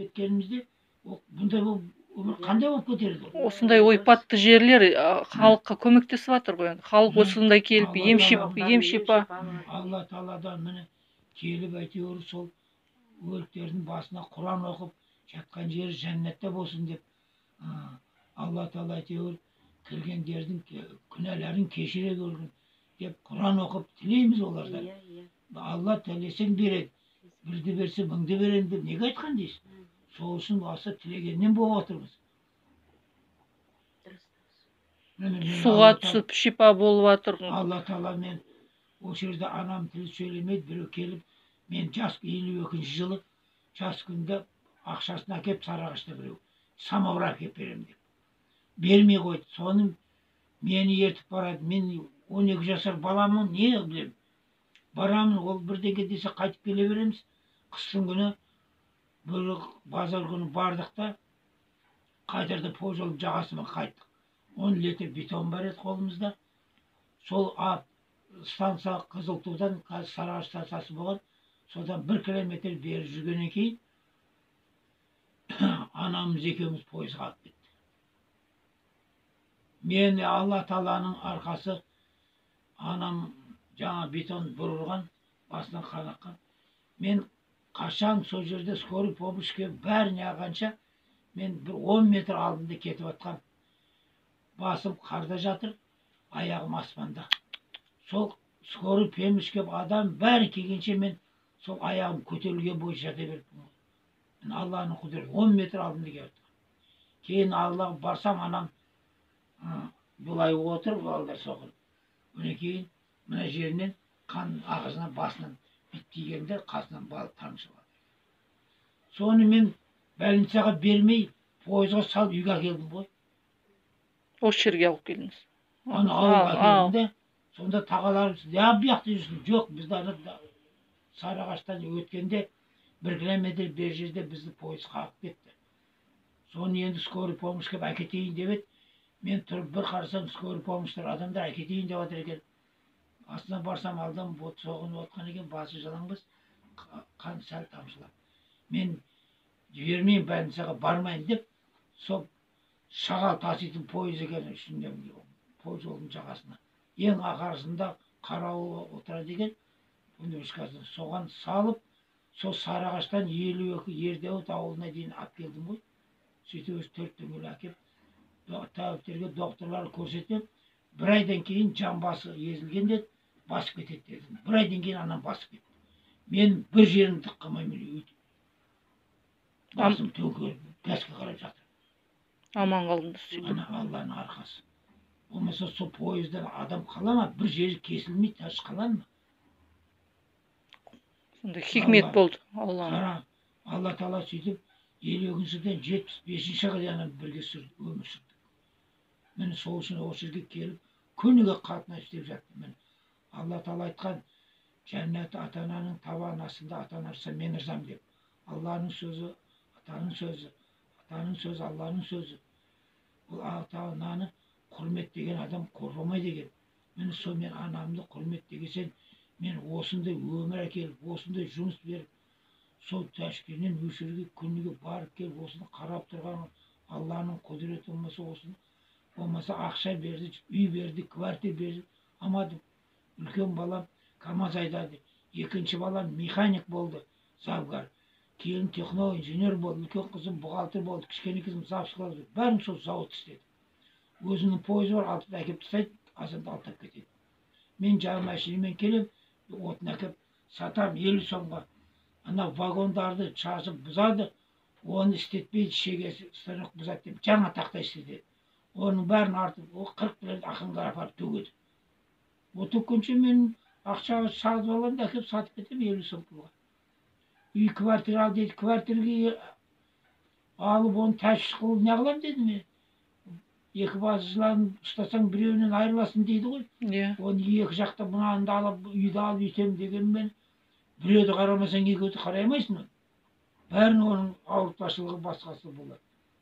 кеткенімізде бұндай қандай болып кетерді? Осындай ойпатты жерлер халыққа көмектесіп жатыр ғой енді. Халық осындай келіп ем-шипа. Алла Тағаладан міне келіп әйтеуір сол өліктердің басына Құран оқып жатқан жері жәннатта болсын деп Алла Тағала әйтеуір кіргендердің күнәларын кешіре көрген деп Құран оқып тілейміз олардан. Алла тілесең береді, бірді берсе мыңды беремін деп неге айтқан дейсіз? Сол үшін осы тілегеннен болып отырмыз. Суға түсіп шипа болып жатыр. Алла Тағала мен осы жерде анам тілі сөйлемейді, біреу келіп мен жас 52 жылы жас күнде ақшасын әкеп Сарыағашта біреу самауыр әкеп беремін деп. Бермей қойды. Соны мені ертіп барады. Мен 12 жасар баламын, не білемін. Барамын, ол бірдеңе десе қайтып келе береміз. Қыстың күні бір базар күні бардық та қайтарда пойыз жолы жағасымен қайттық. 10 литр бетон бар еді қолымызда. Сол станция Қызылтудан Сарыағаш станциясы болған. Содан 1 километр бері жүргеннен кейін анамыз екеуміз пойызға алып кетті. Мен Алла Тағаланың арқасы, анам жаңа бетон бұрылған, басынан қан аққан. Мен қашан сол жерде скорый помощьке бәріне алғанша мен бір 10 метр алдында кетіп жатқан. Басым қарда жатыр, аяғым аспанда. Сол скорый помощьке адам бәрі келгенше мен сол аяғым көтерілген бойы жата беріппін. Мен Алланың құдіреті 10 метр алдында келіп жатқан. Кейін Аллаға барсам, анам бұлай отырып, балдар соғылып. Бұны кейін мына жерінен қан ағызынан басынан бит тигенде қасынан балық тамшылады. Соны мен больницаға бермей, пойызға салып үйге келдім ғой. Осы жерге алып келдіңіз. Аны ауылға келдім де, сонда тағаларымыз, бұл жақта жүрсің? Жоқ, бізді Сарыағаштан өткенде 1 километр бер жерде бізді пойыз қағып кетті. Соны енді скорый помощьке әкетейін деп еді. Мен тұрып бір қарасам, скорый помощьтар адамдар әкетейін деп жатыр екен. Астына барсам, алдым соғынып отқан екен, басы жалаңбас, қан сәл тамшылап. Мен жібермеймін, больницаға бармайын деп, сол шағал таситын пойыз екен үстінде, пойыз жолдың жағасына. Ең ақарысында қарауыл отырады екен, соған салып, сол Сарыағаштан 52 Ердеуіт ауылына дейін алып келдім ғой. Сөйтіп 4 дөңгелек әкеп, тәуіптерге докторлар көрсетіп, 1 айдан кейін жан басы езілген деді, басып кетеді деді. 1 айдан кейін анам басып кетті. Мен бір жерін тыққамаймен өйтіп. Басым төгіліп, гәске қарап жатыр. Аман қалдыңыз сөйтіп. Алланың арқасы. Болмаса сол пойыздан адам қала ма? Bir жері кесілмей, таш қала ма? Сонда хикмет болды Алланың. Алла Тағала сөйтіп 50-жылдан 75-ші жылға бірге өмір сүрдік. Мен сол үшін осы жерге келіп, күніге қатынас істеп жаттым. Мен Алла Тағала айтқан, жәннат ата-ананың табан астында, ата-ана ұрса мен ырзам деп. Алланың сөзі, атаның сөзі, атаның сөзі, Алланың сөзі. Бұл ата-ананы құрметтеген адам қорғамайды деген. Мен сол мен анамды құрметтегесен, мен осындай өмір әкеліп, осындай жұмыс беріп, сол Ташкеннен өшірге күніге барып келіп, осыны қарап тұрған Алланың құдіреті болмаса осыны, болмаса ақша берді, үй берді, квартира берді, амадым. Үлкен балам КамАЗ айдады, екінші балам механик болды, завгар. Келін техно инженер болды, үлкен қызым бухгалтер болды, кішкене қызым завшылар болды, бәрін сол завод істеді. Өзінің пойызы бар, алтын әкеп тастайды, азанды алтап кетеді. Мен жаңа машинамен келем, отын әкеп сатам 50 сомға. Ана вагондарды шашып бұзады, оны істетпейді, шегесі станок бұзады деп, жаңа тақта істеді. Оның бәрін артып, 40 білен ақындар апарып төгеді. О төккенше мен ақшаға салып аламын да әкеп сатып кетем 50 сом пұлға. Үй квартира ал дейді, квартираға алып оны тәшвіш қылып не қылам деді мен. Екі базышыларын ұстасаң біреуінен айырыласың дейді ғой. Оны екі жақта мұнанды алып, үйді алып үйтем дегенмен, біреуді қарамасаң екеуді қарай алмайсың. Бәрін оның ауыртпашылығы басқасы болады.